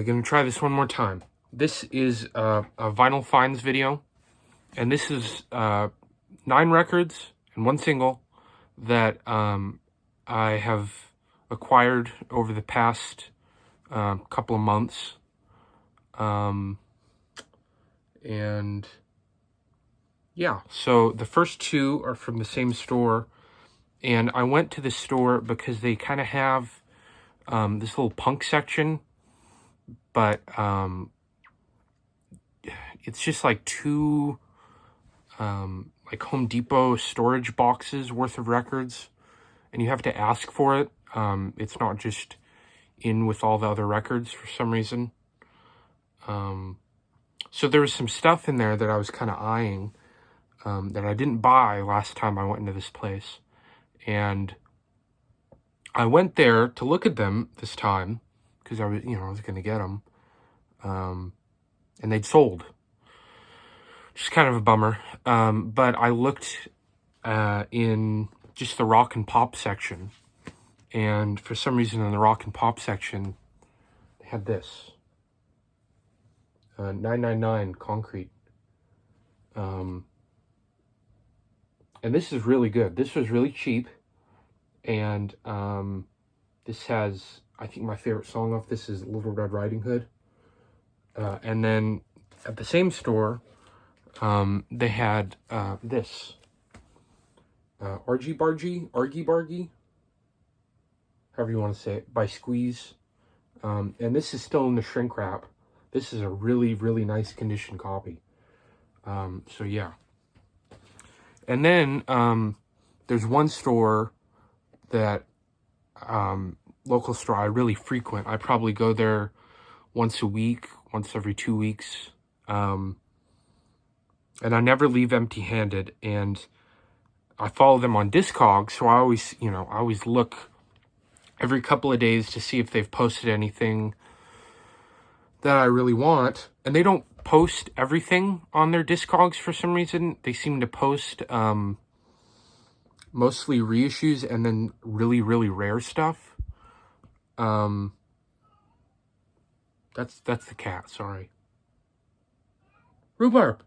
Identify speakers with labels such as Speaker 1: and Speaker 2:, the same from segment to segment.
Speaker 1: Okay, gonna try this one more time. This is a vinyl finds video, and this is 9 records and 1 single that I have acquired over the past couple of months. And yeah, so the first 2 are from the same store, and I went to this store because they kind of have this little punk section, but it's just like 2 like Home Depot storage boxes worth of records, and you have to ask for it. It's not just in with all the other records for some reason. So there was some stuff in there that I was kind of eyeing that I didn't buy last time I went into this place. And I went there to look at them this time because I was going to get them. And they'd sold. Just kind of a bummer. But I looked in just the rock and pop section. And for some reason in the rock and pop section, they had this. 999 Concrete. And this is really good. This was really cheap. And this has, I think my favorite song off this is Little Red Riding Hood. And then at the same store, they had this. Argy Bargy, however you want to say it, by Squeeze. And this is still in the shrink wrap. This is a really, really nice condition copy. So yeah. And then there's one store that, local store I really frequent. I probably go there once a week, once every 2 weeks. And I never leave empty-handed. And I follow them on Discogs, so I always look every couple of days to see if they've posted anything that I really want. And they don't post everything on their Discogs for some reason. They seem to post mostly reissues and then really, really rare stuff. That's the cat, sorry. Rhubarb!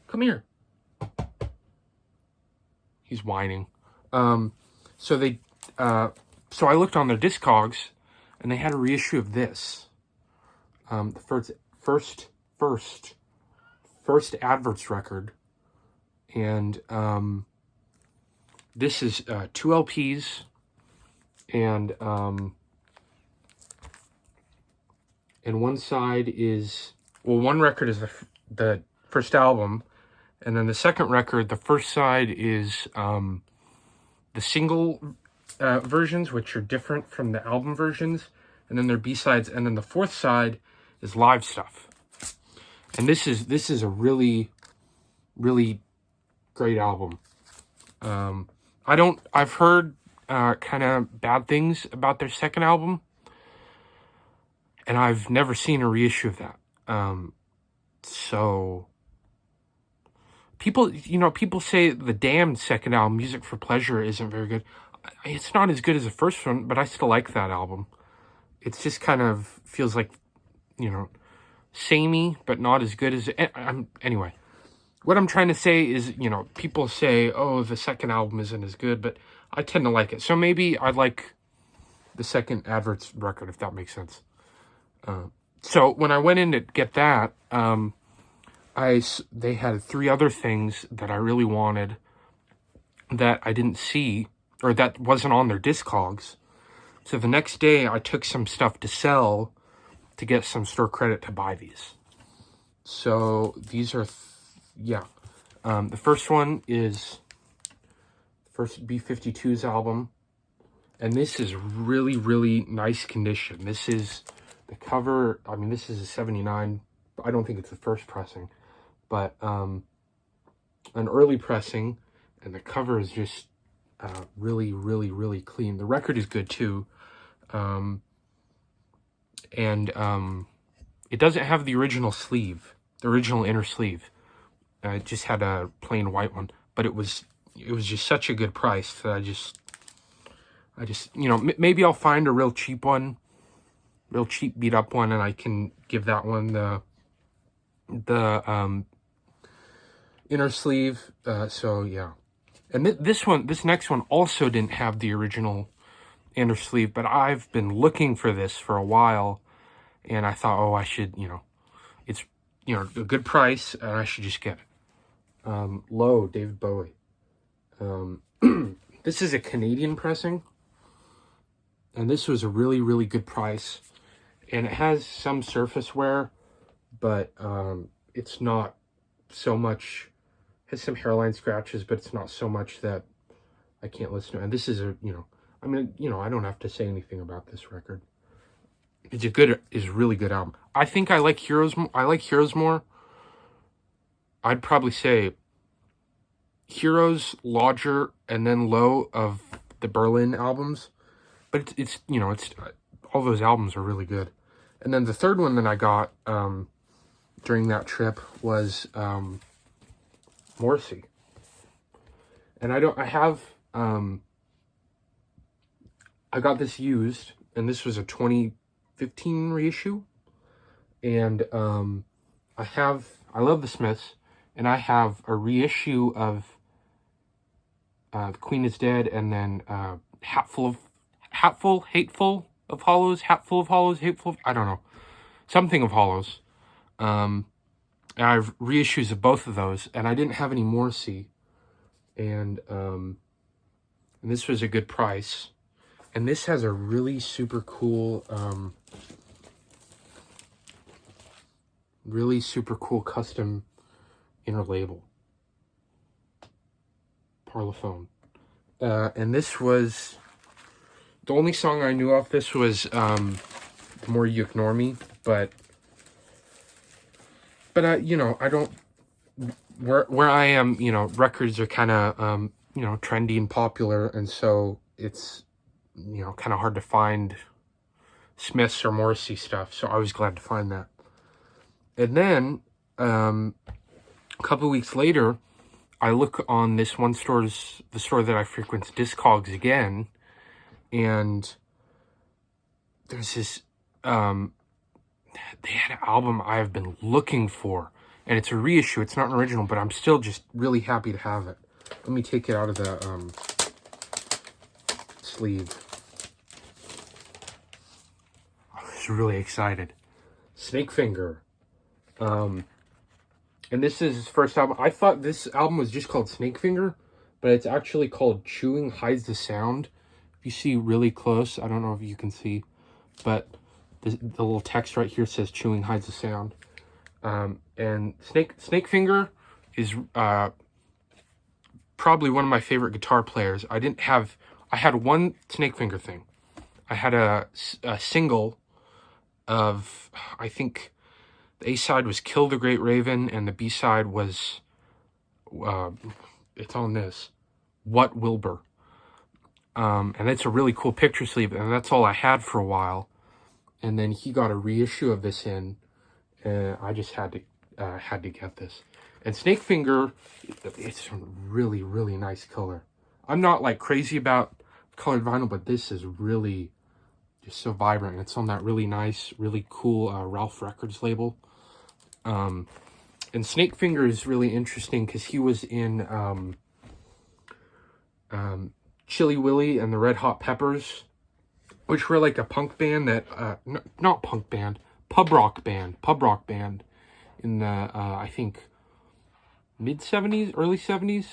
Speaker 1: Come here. He's whining. So I looked on their Discogs, and they had a reissue of this. The first Adverts record. And this is 2 LPs, and one side is, well, one record is the first album, and then the second record, the first side is the single versions, which are different from the album versions, and then their B-sides, and then the fourth side is live stuff. And this is a really, really great album. I've heard kind of bad things about their second album, and I've never seen a reissue of that. So people say the Damned second album, Music for Pleasure, isn't very good. It's not as good as the first one, but I still like that album. It's just kind of feels like, samey, but not as good as anyway. What I'm trying to say is, people say, oh, the second album isn't as good, but I tend to like it. So maybe I like the second Adverts record, if that makes sense. So when I went in to get that, they had 3 other things that I really wanted that I didn't see, or that wasn't on their Discogs. So the next day, I took some stuff to sell to get some store credit to buy these. So these are... the first one is first B-52's album, and this is really, really nice condition. This is the cover. I mean, this is a 79. I don't think it's the first pressing, but an early pressing, and the cover is just really, really, really clean. The record is good too, and it doesn't have the original sleeve, the original inner sleeve. It just had a plain white one, but it was just such a good price that I just maybe I'll find a real cheap one real cheap beat up one, and I can give that one the inner sleeve. So yeah. And this next one also didn't have the original inner sleeve, but I've been looking for this for a while, and I thought, oh, I should, it's, a good price, and I should just get it. Low, David Bowie. This is a Canadian pressing, and this was a really, really good price, and it has some surface wear, but it's not so much, has some hairline scratches, but it's not so much that I can't listen to it. And this is a, I don't have to say anything about this record. It's a really good album. I think I like Heroes more. I'd probably say Heroes, Lodger, and then Low of the Berlin albums. But it's all those albums are really good. And then the third one that I got during that trip was Morrissey. And I got this used, and this was a 2015 reissue. And I love the Smiths, and I have a reissue of The Queen is Dead, and then Hatful of Hollows, I don't know, something of Hollows. And I have reissues of both of those, and I didn't have any Morrissey, and this was a good price. And this has a really super cool, custom inner label. Parlophone. And this was, the only song I knew of this was The More You Ignore Me, but I don't, where I am, records are kind of, trendy and popular, and so it's, kind of hard to find Smiths or Morrissey stuff, so I was glad to find that. And then, a couple of weeks later, I look on this one the store that I frequent, Discogs again, and there's this, they had an album I have been looking for, and it's a reissue, it's not an original, but I'm still just really happy to have it. Let me take it out of the, sleeve. I was really excited. Snakefinger. And this is his first album. I thought this album was just called Snakefinger, but it's actually called Chewing Hides the Sound. If you see really close, I don't know if you can see, but the little text right here says Chewing Hides the Sound. And Snakefinger is probably one of my favorite guitar players. I had one Snakefinger thing. I had a single of, I think the A-side was Kill the Great Raven, and the B-side was, it's on this, What Wilbur. And it's a really cool picture sleeve, and that's all I had for a while. And then he got a reissue of this in, and I just had to get this. And Snakefinger, it's a really, really nice color. I'm not like crazy about colored vinyl, but this is really just so vibrant. It's on that really nice, really cool Ralph Records label. And Snakefinger is really interesting because he was in Chili Willy and the Red Hot Peppers, which were like a punk band that, not punk band, pub rock band in the, I think, mid-70s, early 70s,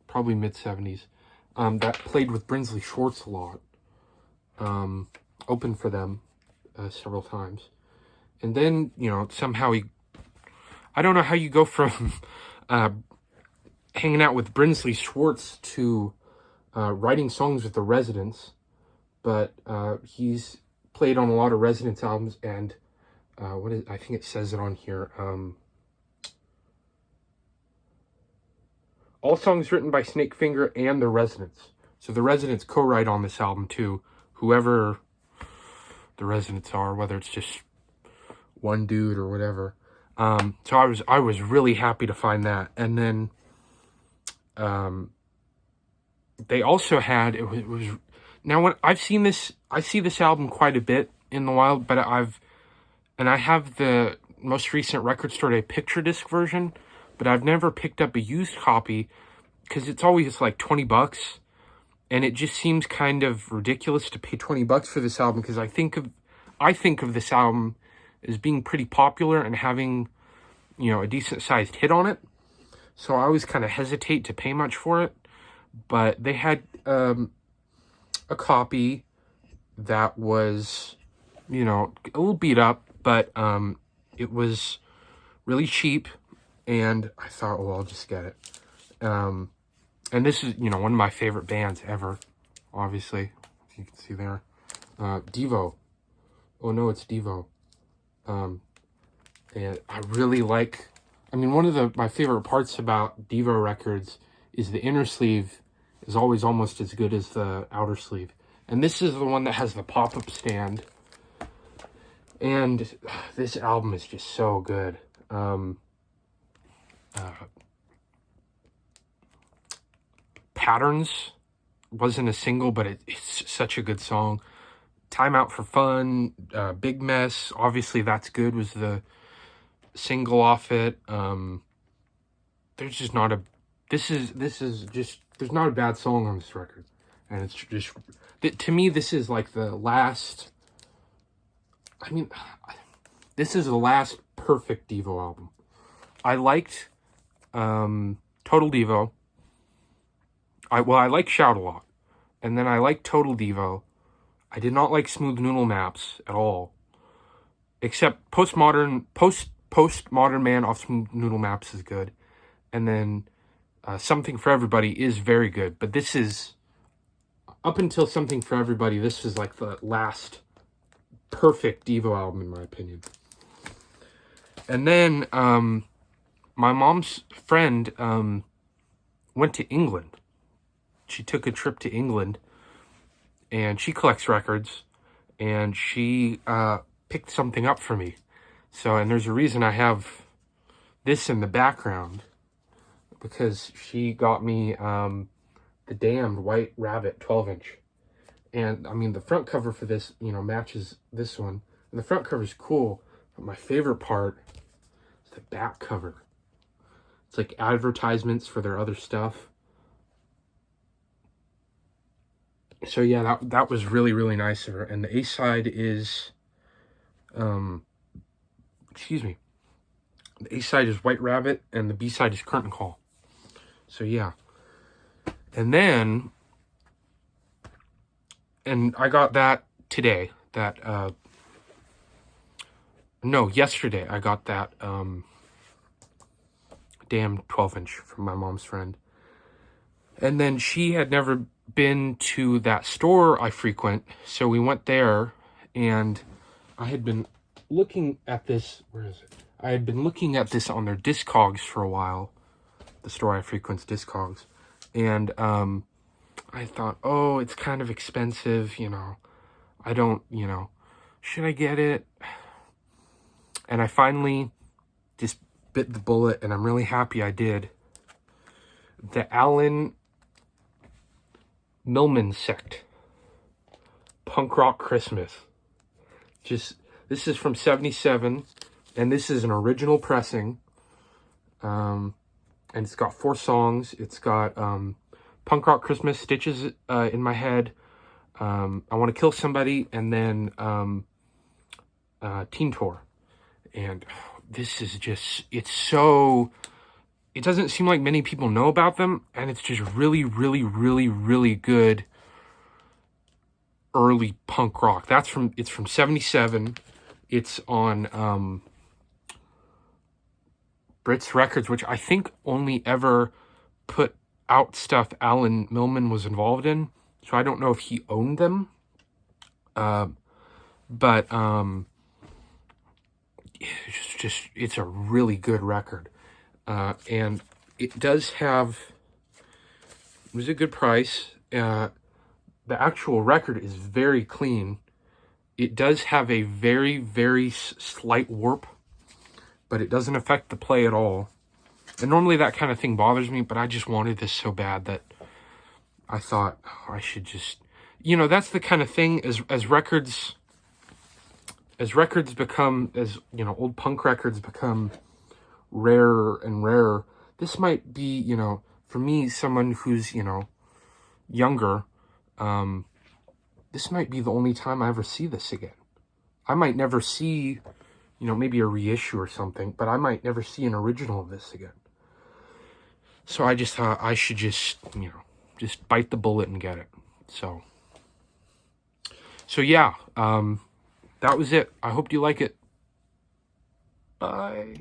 Speaker 1: probably mid-70s, that played with Brinsley Schwartz a lot, opened for them several times. And then, somehow I don't know how you go from hanging out with Brinsley Schwartz to writing songs with the Residents, but he's played on a lot of Residents albums, and I think it says it on here, all songs written by Snakefinger and the Residents. So the Residents co-write on this album too, whoever the Residents are, whether it's just one dude or whatever. So I was really happy to find that. And then they also had, it was now when I see this album quite a bit in the wild, but I have the most recent Record Store Day picture disc version, but I've never picked up a used copy because it's always like $20, and it just seems kind of ridiculous to pay $20 for this album, because I think of this album as being pretty popular and having, a decent sized hit on it. So I always kind of hesitate to pay much for it. But they had a copy that was, a little beat up, but it was really cheap, and I thought, well, I'll just get it. And this is, one of my favorite bands ever, obviously, if you can see there. Devo. Oh, no, it's Devo. And I really like, one of my favorite parts about Devo records is the inner sleeve is always almost as good as the outer sleeve. And this is the one that has the pop-up stand. And this album is just so good. Patterns wasn't a single, but it's such a good song. Time Out for Fun, Big Mess, obviously That's Good was the single off it. There's just not there's not a bad song on this record. And it's just, to me, this is like the last, this is the last perfect Devo album. I liked Total Devo. I like Shout a lot. And then I liked Total Devo. I did not like Smooth Noodle Maps at all. Except Postmodern Man off Smooth Noodle Maps is good. And then Something for Everybody is very good. But this is, up until Something for Everybody, this is like the last perfect Devo album, in my opinion. And then my mom's friend went to England. She took a trip to England, and she collects records, and she picked something up for me. So, and there's a reason I have this in the background, because she got me the Damned White Rabbit 12-inch. And, the front cover for this, matches this one. And the front cover is cool, but my favorite part is the back cover. It's like advertisements for their other stuff. So yeah, that was really, really nice of her. And the A-side is, the A-side is White Rabbit, and the B-side is Curtain Call. So yeah. And then, and I got that today, yesterday I got that damn 12-inch from my mom's friend. And then she had never been to that store I frequent, so we went there, and I had been looking at this, where is it? I had been looking at this on their Discogs for a while, the store I frequent's Discogs, and I thought, oh, it's kind of expensive, I don't, should I get it? And I finally just bit the bullet, and I'm really happy I did. The Alan Milman Sect, Punk Rock Christmas. This is from 77, and this is an original pressing. And it's got 4 songs. It's got Punk Rock Christmas, Stitches in My Head, I Want to Kill Somebody, and then Teen Tour. And this is just, it doesn't seem like many people know about them, and it's just really, really, really, really good early punk rock. It's from 77. It's on Brits Records, which I think only ever put out stuff Alan Milman was involved in. So I don't know if he owned them. But it's a really good record. And it was a good price. The actual record is very clean. It does have a very, very slight warp, but it doesn't affect the play at all. And normally that kind of thing bothers me, but I just wanted this so bad that I thought, I should just, that's the kind of thing as records as records become, as, you know, old punk records become rarer and rarer, this might be, you know, for me, someone who's, you know, younger, this might be the only time I ever see this again. I might never see, you know, maybe a reissue or something, but I might never see an original of this again. So I just thought I should just, you know, just bite the bullet and get it. So yeah, that was it. I hope you like it. Bye.